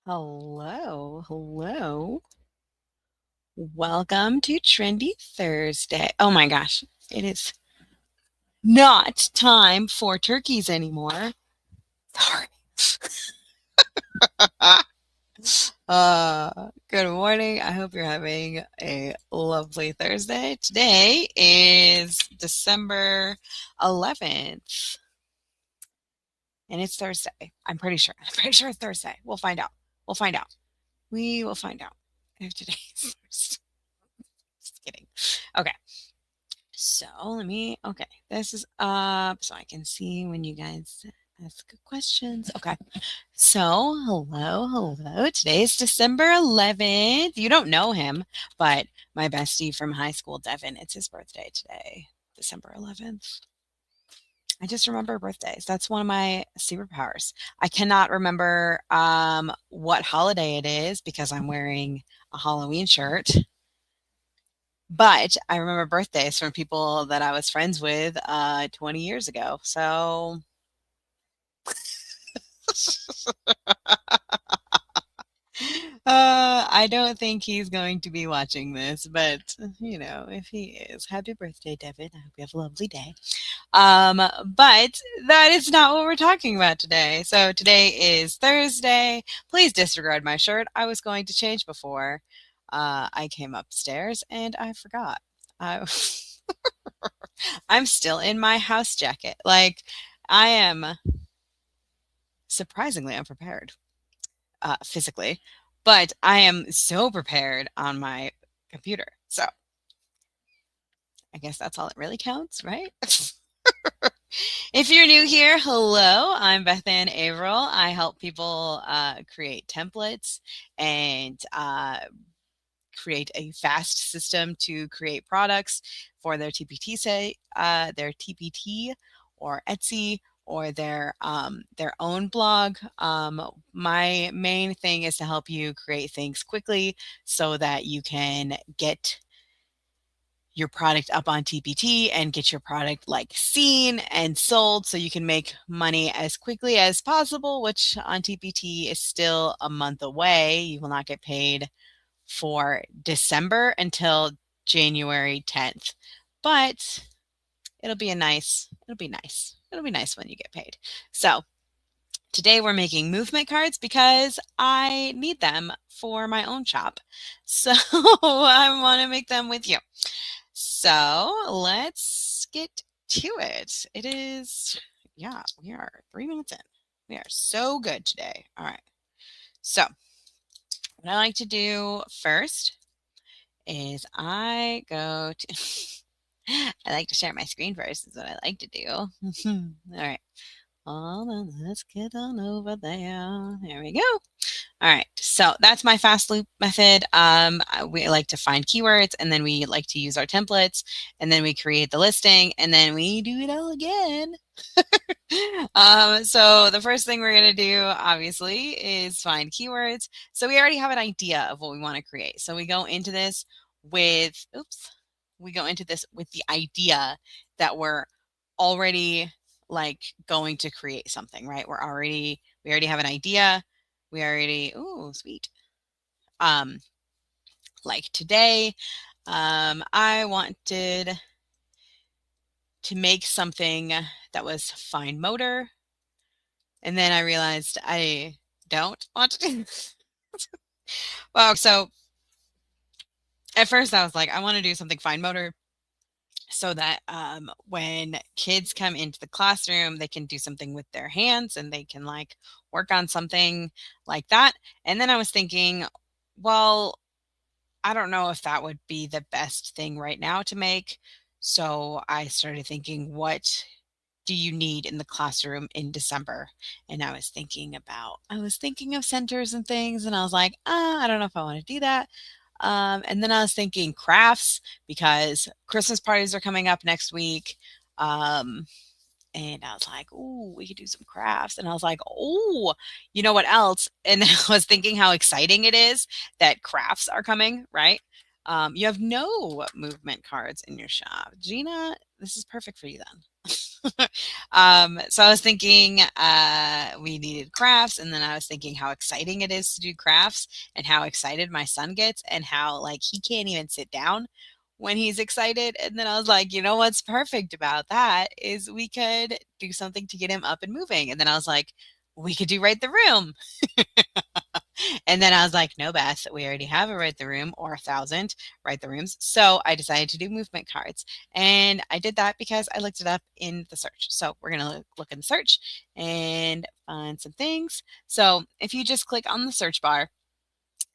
Hello, hello. Welcome to Trendy Thursday. Oh my gosh, it is not time for turkeys anymore. Sorry. Good morning. I hope you're having a lovely Thursday. Today is December 11th, and it's Thursday. I'm pretty sure. I'm pretty sure it's Thursday. We'll find out. We'll find out. We will find out if today's Thursday. Just kidding. Okay. So okay, this is up so I can see when you guys ask questions. Okay. So, hello. Today's December 11th. You don't know him, but my bestie from high school, Devin, it's his birthday today, December 11th. I just remember birthdays. That's one of my superpowers. I cannot remember what holiday it is because I'm wearing a Halloween shirt. But I remember birthdays from people that I was friends with 20 years ago. So I don't think he's going to be watching this, but if he is, happy birthday, Devin. I hope you have a lovely day. But that is not what we're talking about today. So today is Thursday. Please disregard my shirt. I was going to change before I came upstairs and I forgot. I I'm still in my house jacket. Like, I am surprisingly unprepared physically, but I am so prepared on my computer. So I guess that's all that really counts, right? If you're new here, hello. I'm Beth Ann Averill. I help people create templates and create a fast system to create products for their TPT their TPT or Etsy or their own blog. My main thing is to help you create things quickly so that you can get your product up on TPT and get your product seen and sold so you can make money as quickly as possible, which on TPT is still a month away. You will not get paid for December until January 10th. But it'll be nice. It'll be nice when you get paid. So today we're making movement cards because I need them for my own shop. So I want to make them with you. So let's get to it. It is, yeah, we are 3 minutes in. We are so good today. All right. So what I like to do first is I go to, I like to share my screen first, is what I like to do. All right. Hold on, let's get on over there. There we go. All right, so that's my fast loop method. We like to find keywords, and then we like to use our templates, and then we create the listing, and then we do it all again. So the first thing we're going to do, obviously, is find keywords. So we already have an idea of what we want to create. So we go into this with, the idea that we're already going to create something, right? We already have an idea. Ooh, sweet. Like today, I wanted to make something that was fine motor. And then I realized I don't want to do well, so at first I was like, I want to do something fine motor so that when kids come into the classroom, they can do something with their hands and they can work on something like that. And then I was thinking, well, I don't know if that would be the best thing right now to make. So I started thinking, what do you need in the classroom in December? And I was thinking of centers and things, and I was like, I don't know if I want to do that. And then I was thinking crafts because Christmas parties are coming up next week. And I was like, "Ooh, we could do some crafts." And I was like, "Oh, you know what else?" And I was thinking how exciting it is that crafts are coming, right? You have no movement cards in your shop. Gina, this is perfect for you then. So I was thinking we needed crafts, and then I was thinking how exciting it is to do crafts and how excited my son gets and how like he can't even sit down when he's excited. And then I was like, you know what's perfect about that is we could do something to get him up and moving. And then I was like, we could do Right the Room. And then I was like, no, Beth, we already have a Right the Room or 1,000 Right the Rooms. So I decided to do movement cards. And I did that because I looked it up in the search. So we're going to look in the search and find some things. So if you just click on the search bar,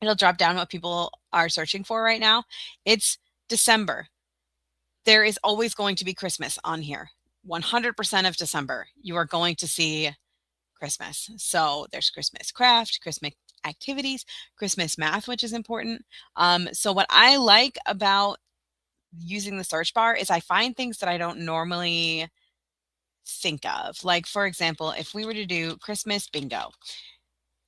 it'll drop down what people are searching for right now. It's December. There is always going to be Christmas on here. 100% of December, you are going to see Christmas. So there's Christmas craft, Christmas activities, Christmas math, which is important. So what I like about using the search bar is I find things that I don't normally think of. Like, for example, if we were to do Christmas bingo,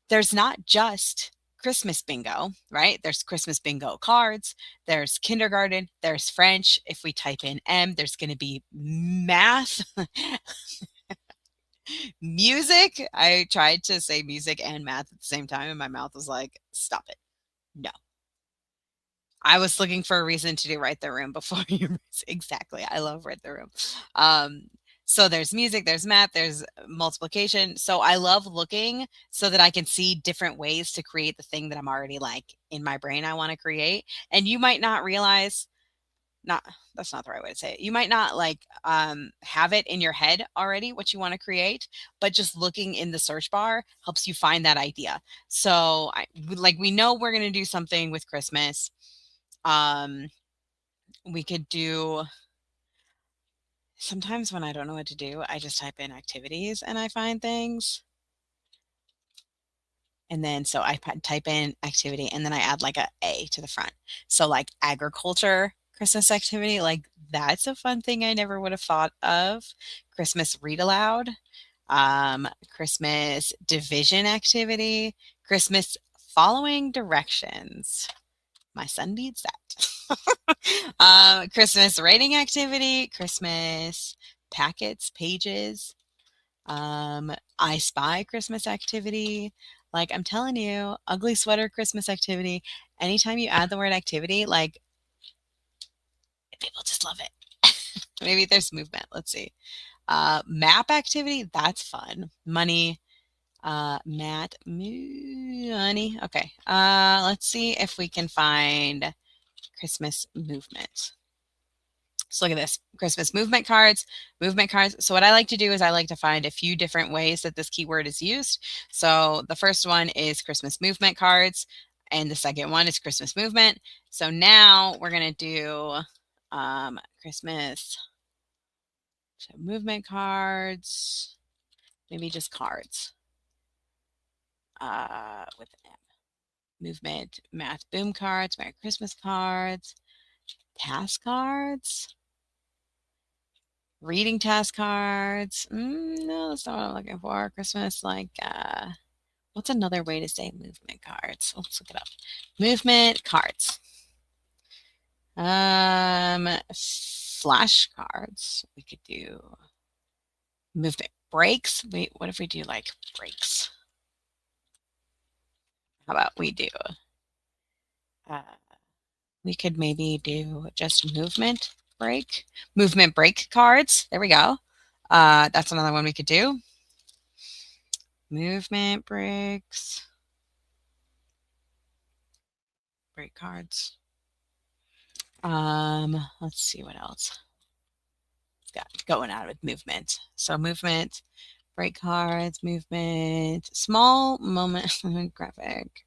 there's not just Christmas bingo, right? There's Christmas bingo cards, there's kindergarten, there's French. If we type in M, there's going to be math. Music. I tried to say music and math at the same time, and my mouth was like, stop it. No. I was looking for a reason to do Right the Room before you. Exactly. I love Right the Room. Um, so there's music, there's math, there's multiplication. So I love looking so that I can see different ways to create the thing that I'm already like in my brain I want to create. And you might not realize, not that's not the right way to say it. You might not like have it in your head already what you want to create, but just looking in the search bar helps you find that idea. So we know we're going to do something with Christmas. We could do, sometimes when I don't know what to do, I just type in activities and I find things. And then so I type in activity and then I add like a to the front. So like agriculture Christmas activity, like that's a fun thing I never would have thought of. Christmas read aloud, Christmas division activity, Christmas following directions. My son needs that. Christmas writing activity, Christmas packets, pages, I Spy Christmas activity. Like I'm telling you, ugly sweater Christmas activity. Anytime you add the word activity, like people just love it. Maybe there's movement. Let's see. Map activity, that's fun. Money, money. Okay. Let's see if we can find Christmas movement. So look at this, Christmas movement cards, movement cards. So what I like to do is I like to find a few different ways that this keyword is used. So the first one is Christmas movement cards, and the second one is Christmas movement. So now we're going to do Christmas movement cards, maybe just cards with M. Movement, math, boom cards, Merry Christmas cards, task cards. Reading task cards. No, that's not what I'm looking for. Christmas, like, what's another way to say movement cards? Let's look it up. Movement cards. Flashcards. We could do movement breaks. Wait, what if we do like breaks? How about we do? We could maybe do just movement break cards. There we go. That's another one we could do. Movement breaks. Break cards. Let's see what else. It's got going on with movement. So movement, break cards, movement, small moment graphic.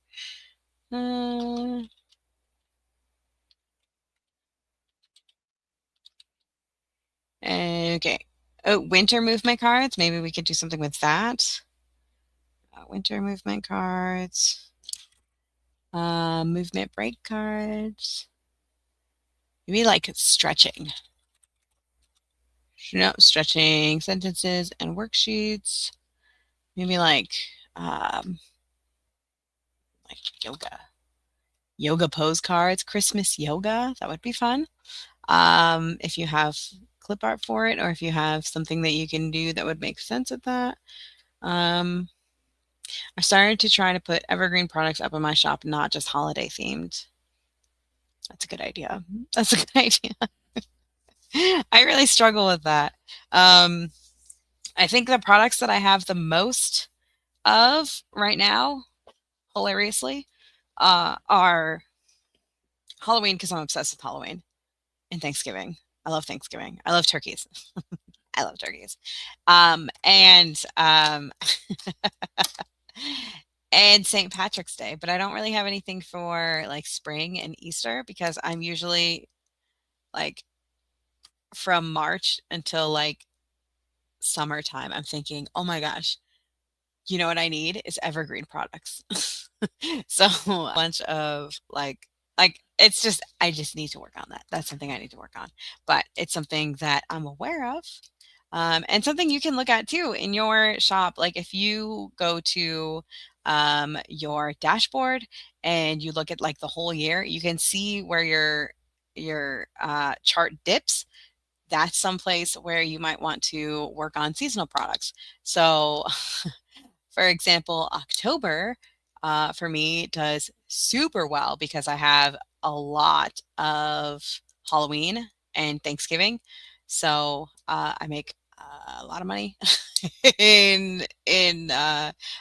Okay. Oh, winter movement cards. Maybe we could do something with that. Winter movement cards. Movement break cards. Maybe like stretching. No, stretching sentences and worksheets. Maybe like yoga. yoga pose cards, Christmas yoga, that would be fun. If you have clip art for it, or if you have something that you can do that would make sense with that. Um, I started to try to put evergreen products up in my shop, not just holiday themed. That's a good idea. That's a good idea. I really struggle with that. Um, I think the products that I have the most of right now, hilariously, are Halloween because I'm obsessed with Halloween and Thanksgiving. I love Thanksgiving. I love turkeys. I love turkeys. And and St. Patrick's Day, but I don't really have anything for like spring and Easter because I'm usually like from March until like summertime. I'm thinking, oh my gosh, you know what I need is evergreen products. So a bunch of like it's just I just need to work on that. That's something I need to work on. But it's something that I'm aware of. And something you can look at too in your shop. Like if you go to your dashboard and you look at like the whole year, you can see where your chart dips. That's someplace where you might want to work on seasonal products. So for example, October for me does super well because I have a lot of Halloween and Thanksgiving. So I make a lot of money in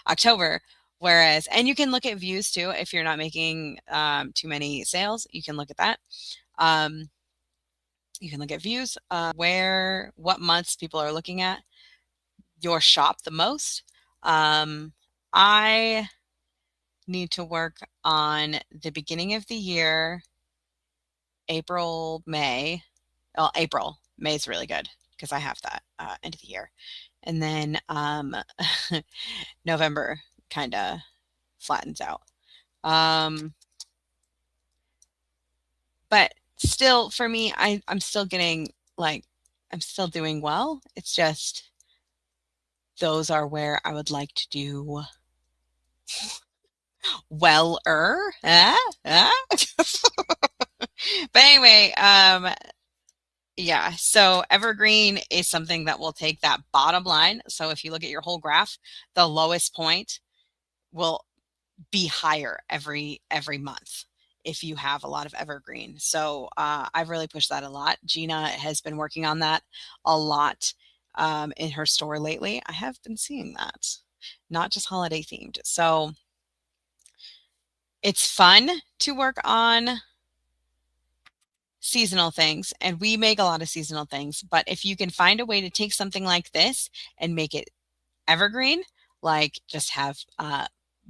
October. Whereas, and you can look at views too if you're not making too many sales. You can look at that. Um, you can look at views, where what months people are looking at your shop the most. I need to work on the beginning of the year, April, May. Well, April, May is really good because I have that end of the year. And then November kind of flattens out. Um, but still, for me, I'm still getting like, I'm still doing well. It's just those are where I would like to do well-er. But anyway, yeah, so evergreen is something that will take that bottom line. So if you look at your whole graph, the lowest point will be higher every month if you have a lot of evergreen. So I've really pushed that a lot. Gina has been working on that a lot in her store lately. I have been seeing that, not just holiday themed. So it's fun to work on seasonal things, and we make a lot of seasonal things, but if you can find a way to take something like this and make it evergreen, like just have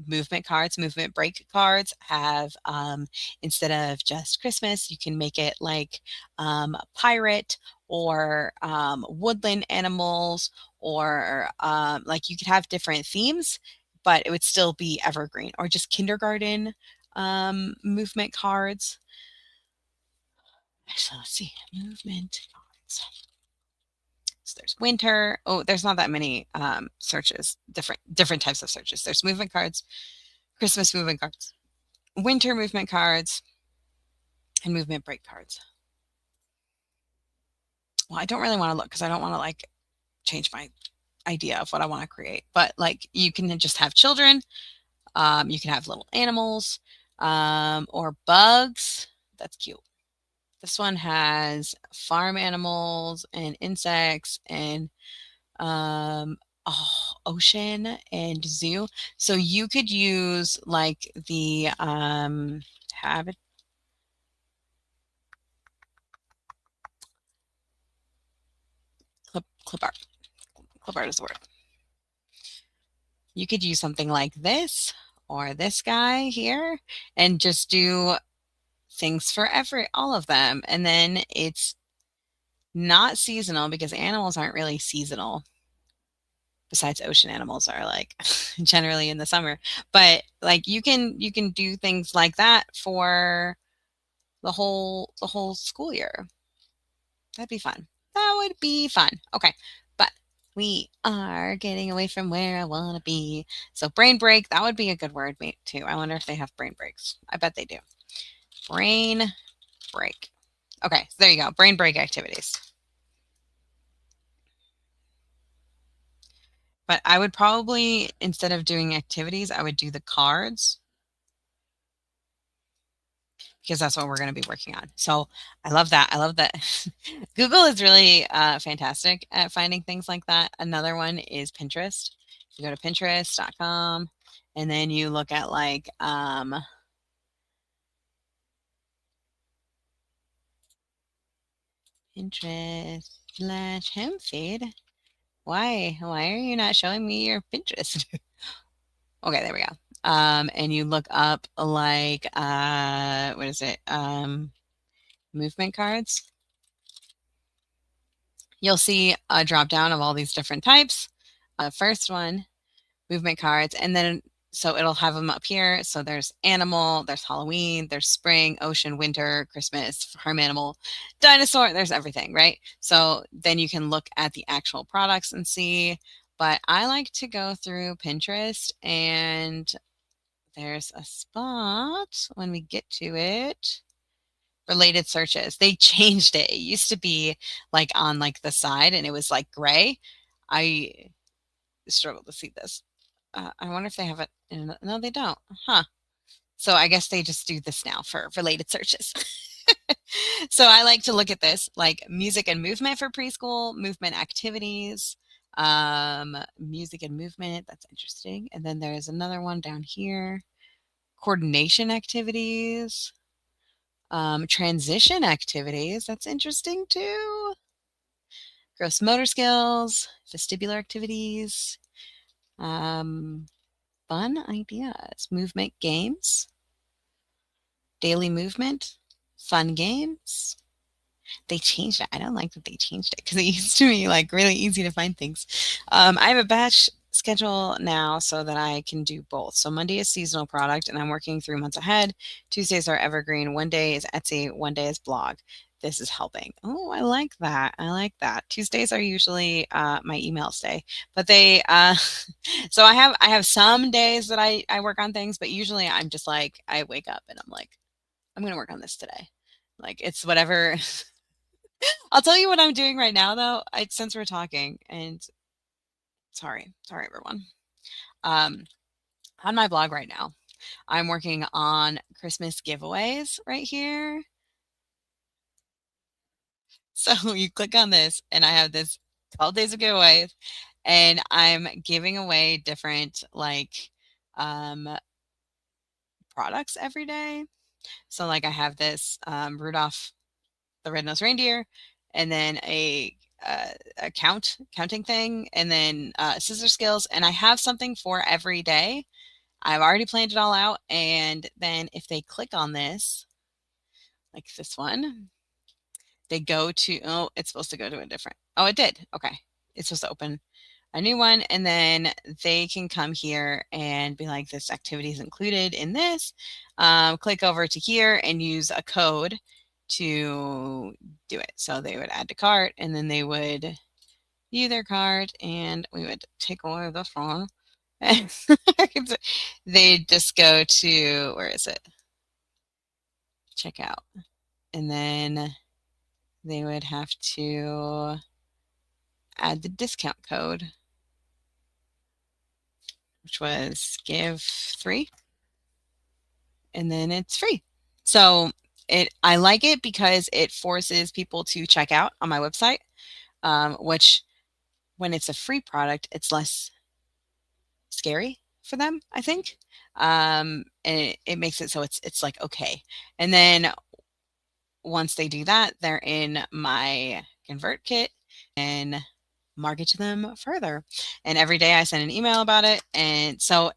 movement cards, movement break cards, have instead of just Christmas, you can make it like pirate or woodland animals, or like you could have different themes, but it would still be evergreen, or just kindergarten movement cards. So let's see, movement cards. So there's winter. Oh, there's not that many searches, different types of searches. There's movement cards, Christmas movement cards, winter movement cards, and movement break cards. Well, I don't really want to look because I don't want to like change my idea of what I want to create. But like you can just have children, you can have little animals, or bugs. That's cute. This one has farm animals and insects and oh, ocean and zoo. So you could use like the habit clip art. Clip art is the word. You could use something like this or this guy here and just do things for all of them. And then it's not seasonal because animals aren't really seasonal. Besides ocean animals are like generally in the summer. But like you can do things like that for the whole school year. That'd be fun. That would be fun. Okay. But We are getting away from where I want to be. So brain break, that would be a good word too. I wonder if they have brain breaks. I bet they do. Brain break. Okay, so there you go. Brain break activities. But I would probably, instead of doing activities, I would do the cards because that's what we're going to be working on. So I love that. I love that. Google is really fantastic at finding things like that. Another one is Pinterest. You go to pinterest.com and then you look at like Pinterest/home feed. Why are you not showing me your Pinterest? Okay, there we go. And you look up like what is it? Movement cards. You'll see a drop down of all these different types. First one, movement cards, and then so it'll have them up here. So there's animal, there's Halloween, there's spring, ocean, winter, Christmas, farm animal, dinosaur, there's everything, right? So then you can look at the actual products and see. But I like to go through Pinterest, and there's a spot when we get to it. Related searches. They changed it. It used to be like on like the side and it was like gray. I struggle to see this. I wonder if they have it in, no, they don't. Huh. So I guess they just do this now for related searches. So I like to look at this like music and movement for preschool, movement activities, music and movement. That's interesting. And then there's another one down here, coordination activities, transition activities. That's interesting too. Gross motor skills, vestibular activities, um, fun ideas, movement games, daily movement, fun games. They changed it. I don't like that they changed it because it used to be like really easy to find things. I have a batch schedule now so that I can do both. So Monday is seasonal product and I'm working 3 months ahead. Tuesdays are evergreen. One day is Etsy. One day is blog. This is helping. Oh, I like that. I like that. Tuesdays are usually my emails day, but they so I have some days that I work on things, but usually I'm just like I wake up and I'm like I'm gonna work on this today. Like it's whatever. I'll tell you what I'm doing right now, though. Since we're talking, and sorry, everyone. Um, on my blog right now, I'm working on Christmas giveaways right here. So you click on this, and I have this 12 days of giveaways, and I'm giving away different like um, products every day. So like I have this Rudolph the Red-Nosed Reindeer, and then a counting thing, and then scissor skills, and I have something for every day. I've already planned it all out, and then if they click on this, like this one, they go to it's supposed to go to a different. Oh, it did. Okay, it's supposed to open a new one, and then they can come here and be like, this activity is included in this. Click over to here and use a code to do it. So they would add to cart, and then they would view their cart, and we would take away the phone. They just go to, where is it? Checkout. And then they would have to add the discount code, which was give 3, and then it's free. So I like it because it forces people to check out on my website, which when it's a free product, it's less scary for them, I think. And it makes it so it's like okay. And then once they do that, they're in my convert kit and market to them further. And every day I send an email about it. And so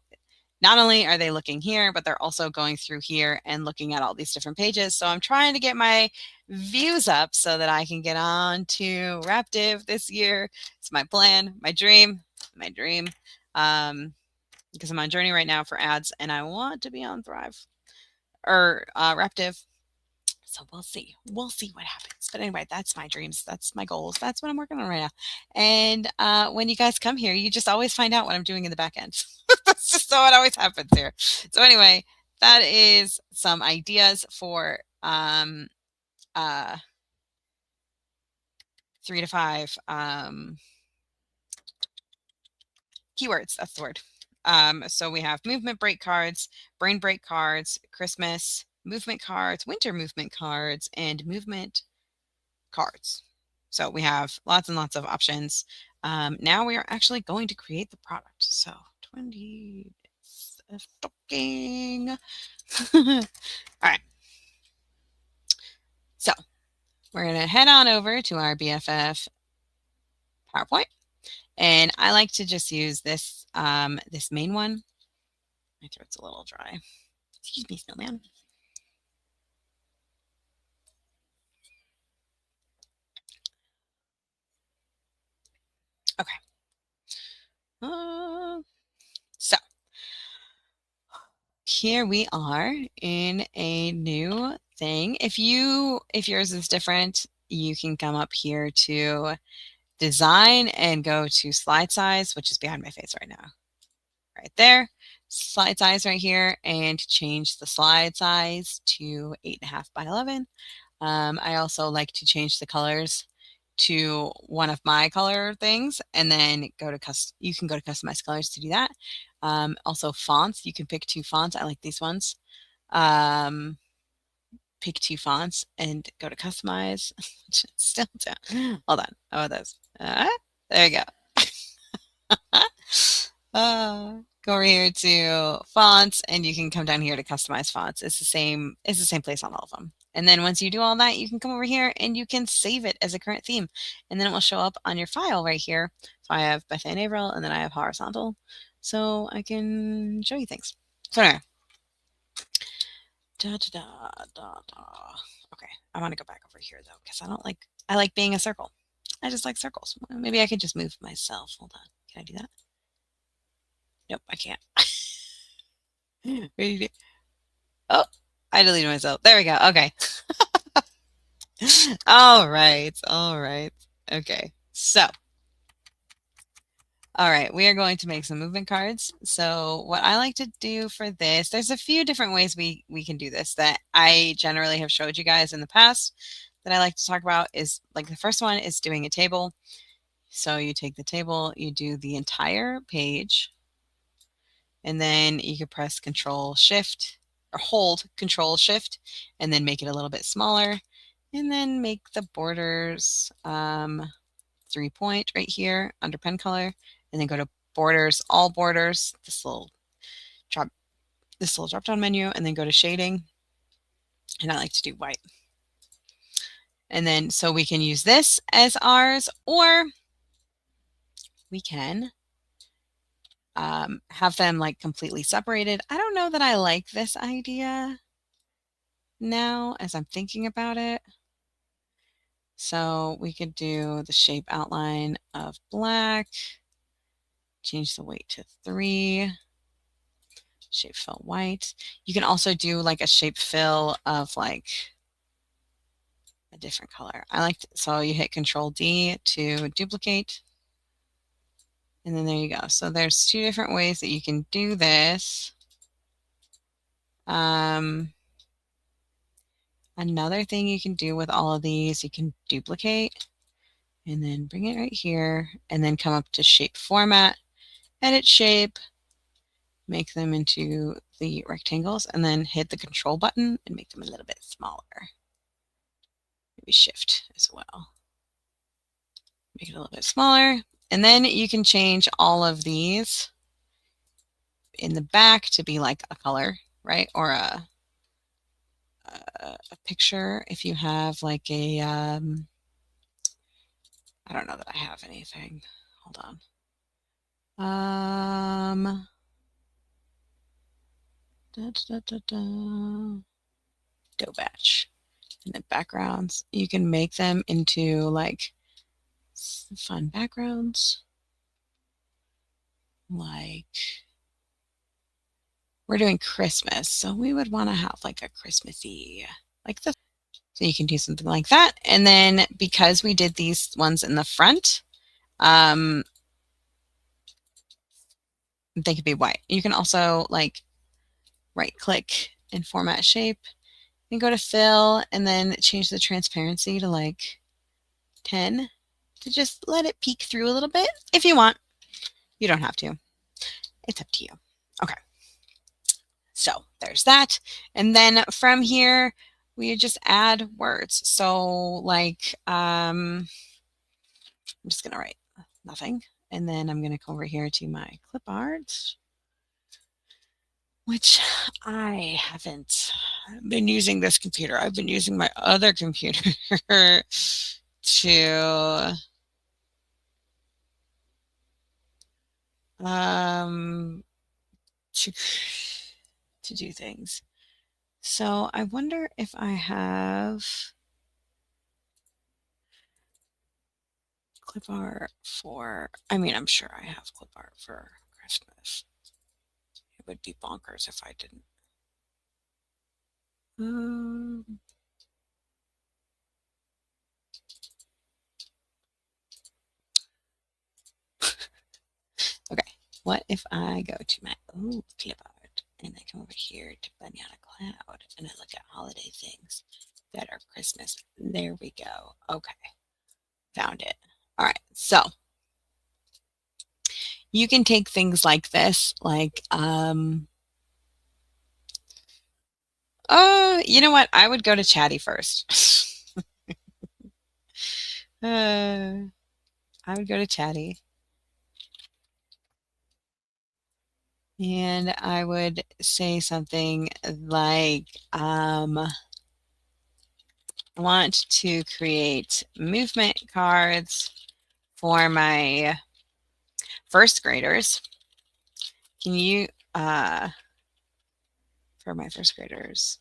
not only are they looking here, but they're also going through here and looking at all these different pages. So I'm trying to get my views up so that I can get on to Raptive this year. It's my plan, my dream. Because I'm on a journey right now for ads and I want to be on Thrive or Raptive. So we'll see. We'll see what happens. But anyway, that's my dreams. That's my goals. That's what I'm working on right now. And when you guys come here, you just always find out what I'm doing in the back end. That's just what always happens here. So anyway, that is some ideas for uh, 3 to 5 keywords. That's the word. So we have movement break cards, brain break cards, Christmas movement cards, winter movement cards, and movement cards. So we have lots and lots of options. Now we are actually going to create the product. So 20 stocking. All right. So we're going to head on over to our BFF PowerPoint. And I like to just use this, this main one. My throat's a little dry. Excuse me, snowman. Okay. So here we are in a new thing. If yours is different, you can come up here to design and go to slide size, which is behind my face right now. Right there. Slide size right here, and change the slide size to 8.5 by 11. I also like to change the colors to one of my color things, and then you can go to customize colors to do that. Also fonts, you can pick 2 fonts. I like these ones. Pick 2 fonts and go to customize. Still down. Hold on. How about this? There you go. Go over here to fonts, and you can come down here to customize fonts. It's the same place on all of them. And then once you do all that, you can come over here and you can save it as a current theme. And then it will show up on your file right here. So I have Beth Ann Averill, and then I have horizontal. So I can show you things. So anyway. Okay, I want to go back over here though, because I like being a circle. I just like circles. Maybe I could just move myself. Hold on. Can I do that? Nope, I can't. Oh, I deleted myself. There we go. Okay. All right. All right. Okay. So, all right, we are going to make some movement cards. So what I like to do for this, there's a few different ways we can do this that I generally have showed you guys in the past that I like to talk about. Is like the first one is doing a table. So you take the table, you do the entire page, and then you can press Control Shift or hold Control Shift, and then make it a little bit smaller, and then make the borders 3-point right here under pen color, and then go to borders, all borders, this little drop down menu, and then go to shading, and I like to do white. And then so we can use this as ours, or we can have them like completely separated. I don't know that I like this idea now as I'm thinking about it. So we could do the shape outline of black, change the weight to 3, shape fill white. You can also do like a shape fill of like a different color. So you hit Control D to duplicate. And then there you go. So there's 2 different ways that you can do this. Another thing you can do with all of these, you can duplicate and then bring it right here, and then come up to shape format, edit shape, make them into the rectangles, and then hit the control button and make them a little bit smaller. Maybe shift as well. Make it a little bit smaller. And then you can change all of these in the back to be like a color, right? Or a picture if you have like a, I don't know that I have anything. Hold on. Dough batch. And then backgrounds. You can make them into like fun backgrounds. Like we're doing Christmas, so we would want to have like a Christmassy, like this. So you can do something like that. And then because we did these ones in the front, um, they could be white. You can also like right click and format shape and go to fill and then change the transparency to like 10 to just let it peek through a little bit if you want. You don't have to. It's up to you. Okay. So there's that. And then from here, we just add words. So like, I'm just going to write nothing. And then I'm going to come over here to my clip art, which I haven't been using this computer. I've been using my other computer to um to to do things. So I wonder if I have clip art for, I mean, I'm sure I have clip art for Christmas. It would be bonkers if I didn't. Um, okay, what if I go to my clip art and I come over here to Banana Cloud and I look at holiday things that are Christmas? There we go. Okay, found it. All right, so you can take things like this, like, you know what? I would go to Chatty first. I would go to Chatty. And I would say something like, I want to create movement cards for my first graders. Can you, for my first graders,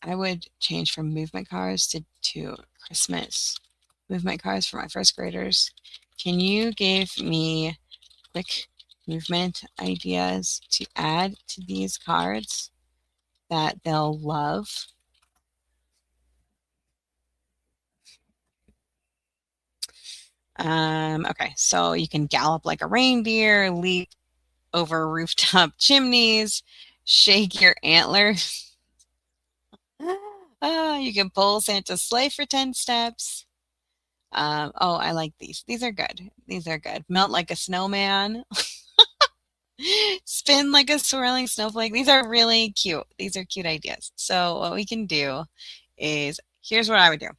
I would change from movement cards to Christmas movement cards for my first graders. Can you give me quick movement ideas to add to these cards that they'll love? Okay, so you can gallop like a reindeer, leap over rooftop chimneys, shake your antlers. You can pull Santa's sleigh for 10 steps. Oh, I like these. These are good. These are good. Melt like a snowman. Spin like a swirling snowflake. These are really cute. These are cute ideas. So what we can do is, here's what I would do.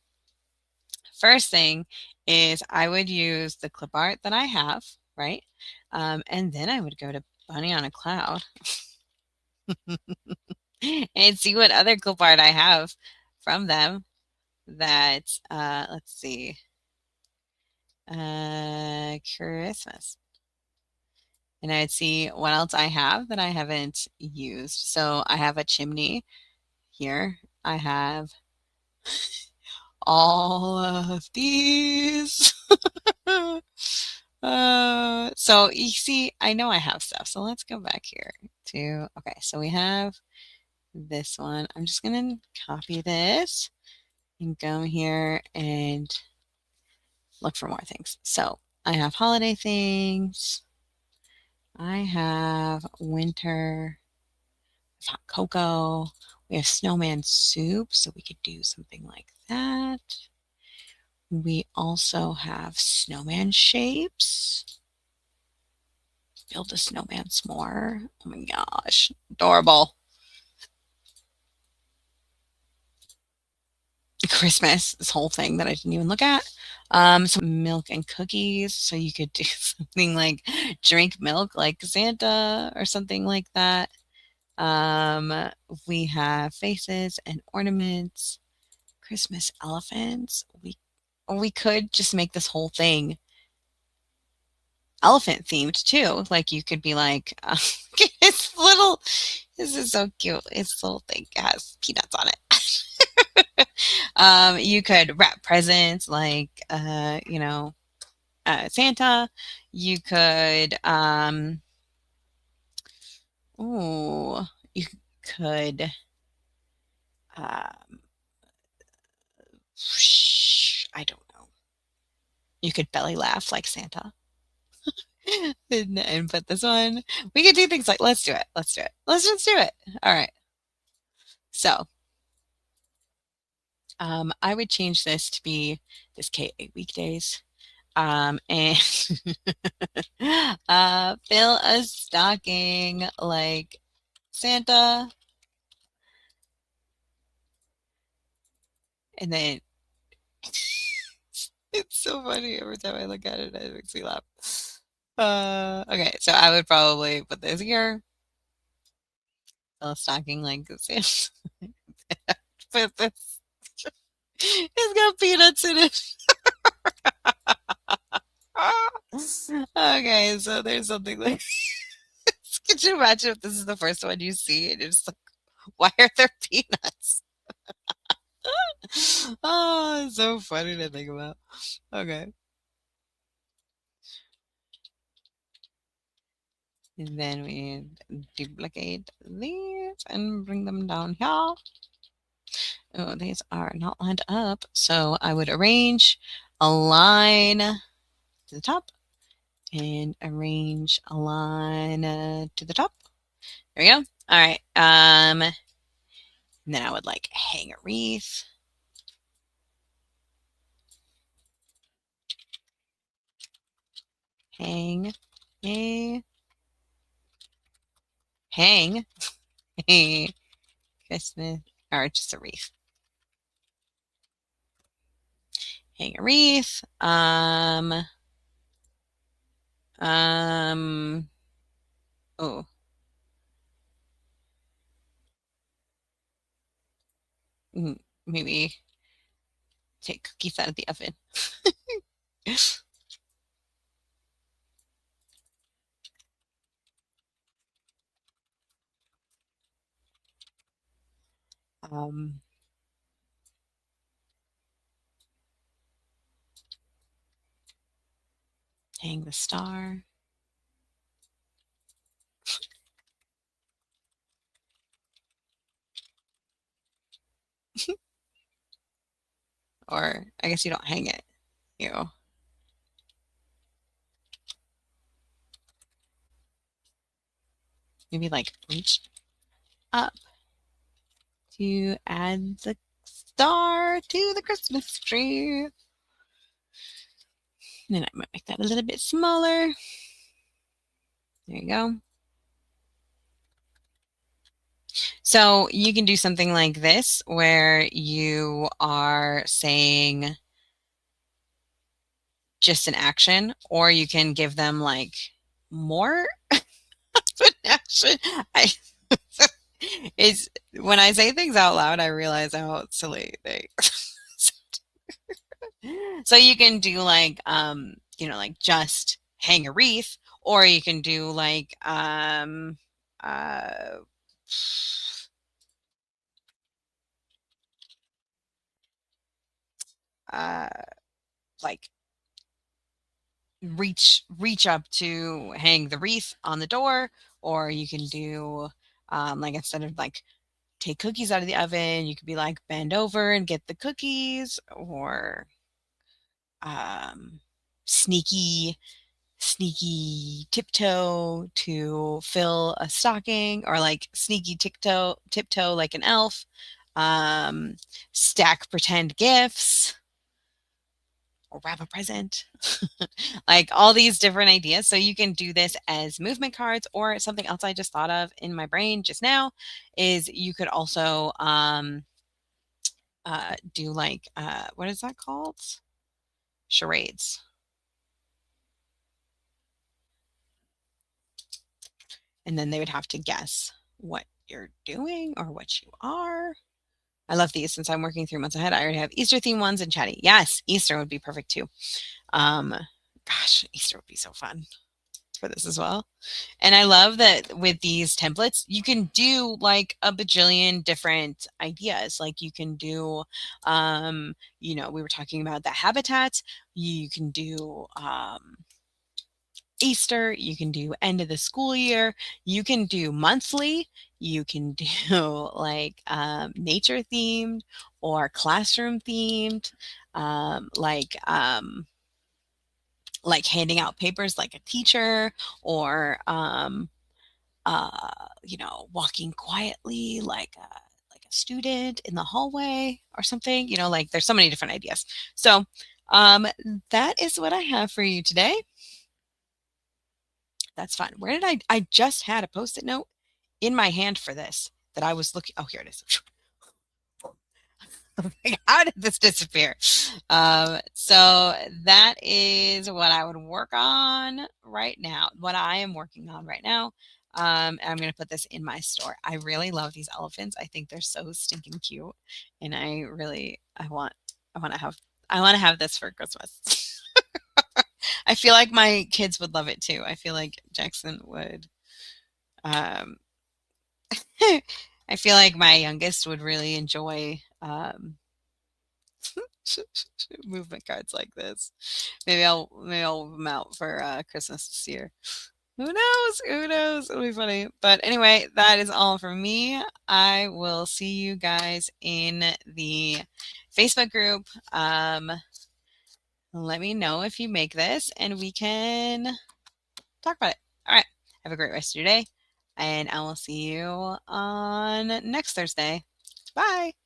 First thing is I would use the clip art that I have, right? And then I would go to Bunny on a Cloud and see what other clip art I have from them that, let's see, Christmas. And I'd see what else I have that I haven't used. So I have a chimney here. I have all of these. So you see, I know I have stuff. So let's go back here to, okay, so we have this one. I'm just going to copy this and go here and look for more things. So I have holiday things. I have winter, hot cocoa. We have snowman soup, so we could do something like that. We also have snowman shapes. Build a snowman s'more. Oh my gosh, adorable. Christmas, this whole thing that I didn't even look at. Some milk and cookies, so you could do something like drink milk like Santa or something like that. Um, we have faces and ornaments, Christmas elephants. We could just make this whole thing elephant themed too. Like you could be like, it's little. This is so cute. Its little thing has peanuts on it. You could wrap presents like, Santa. You could, ooh, you could Um, I don't know. You could belly laugh like Santa. And put this one. We could do things like let's do it. Let's do it. Let's just do it. All right. So, I would change this to be this K8 weekdays. And fill a stocking like Santa, and then it's so funny every time I look at it, it makes me laugh. Okay, so I would probably put this here, fill a stocking like Santa. Put this. It's got peanuts in it. Okay, so there's something like. Could you imagine if this is the first one you see and you're just like, why are there peanuts? Oh, it's so funny to think about. Okay. And then we duplicate these and bring them down here. Oh, these are not lined up. So I would arrange a line to the top and arrange a line to the top. There we go. All right. And then I would like hang a wreath. Hang a hang a Christmas or just a wreath. Hang a wreath. Oh. Maybe take cookies out of the oven. um, hang the star. Or I guess you don't hang it. You maybe like reach up to add the star to the Christmas tree. And then I might make that a little bit smaller. There you go. So you can do something like this where you are saying just an action, or you can give them like more of an action. It's when I say things out loud, I realize how silly they. So you can do like like just hang a wreath, or you can do like uh uh like reach up to hang the wreath on the door, or you can do like instead of like take cookies out of the oven, you could be like bend over and get the cookies, or um sneaky tiptoe to fill a stocking, or like sneaky tiptoe like an elf. Stack pretend gifts, or wrap a present. Like all these different ideas. So you can do this as movement cards, or something else I just thought of in my brain just now is you could also do like what is that called? Charades. And then they would have to guess what you're doing or what you are. I love these since I'm working 3 months ahead. I already have Easter theme ones and chatty. Yes, Easter would be perfect too. Um, Gosh, Easter would be so fun for this as well. And I love that with these templates, you can do like a bajillion different ideas. Like you can do, we were talking about the habitats. You can do Easter, you can do end of the school year, you can do monthly, You can do like nature themed or classroom themed, um, like um, like handing out papers like a teacher, or walking quietly like a student in the hallway or something. Like there's so many different ideas. So that is what I have for you today. That's fun. Where did I just had a post-it note in my hand for this that I was looking. Oh, here it is. How did this disappear? So that is what I would work on right now. What I am working on right now. And I'm going to put this in my store. I really love these elephants. I think they're so stinking cute, and I want to have this for Christmas. I feel like my kids would love it too. I feel like Jackson would. Um, I feel like my youngest would really enjoy movement cards like this. Maybe I'll move them out for Christmas this year. Who knows? Who knows? It'll be funny. But anyway, that is all from me. I will see you guys in the Facebook group. Let me know if you make this and we can talk about it. All right. Have a great rest of your day, and I will see you on next Thursday. Bye.